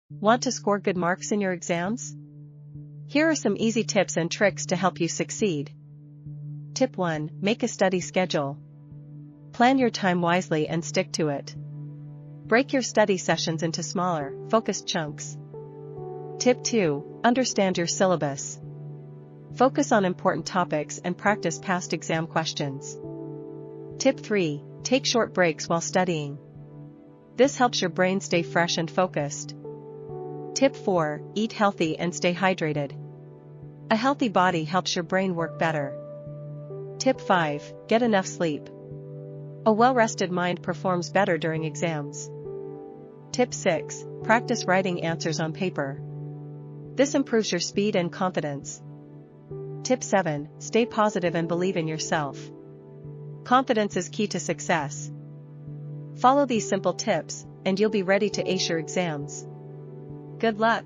Want to score good marks in your exams? Here are some easy tips and tricks to help you succeed. Tip 1. Make a study schedule. Plan your time wisely and stick to it. Break your study sessions into smaller, focused chunks. Tip 2. Understand your syllabus. Focus on important topics and practice past exam questions. Tip 3. Take short breaks while studying. This helps your brain stay fresh and focused. Tip 4. Eat healthy and stay hydrated. A healthy body helps your brain work better. Tip 5. Get enough sleep. A well-rested mind performs better during exams. Tip 6. Practice writing answers on paper. This improves your speed and confidence. Tip 7. Stay positive and believe in yourself. Confidence is key to success. Follow these simple tips, and you'll be ready to ace your exams. Good luck!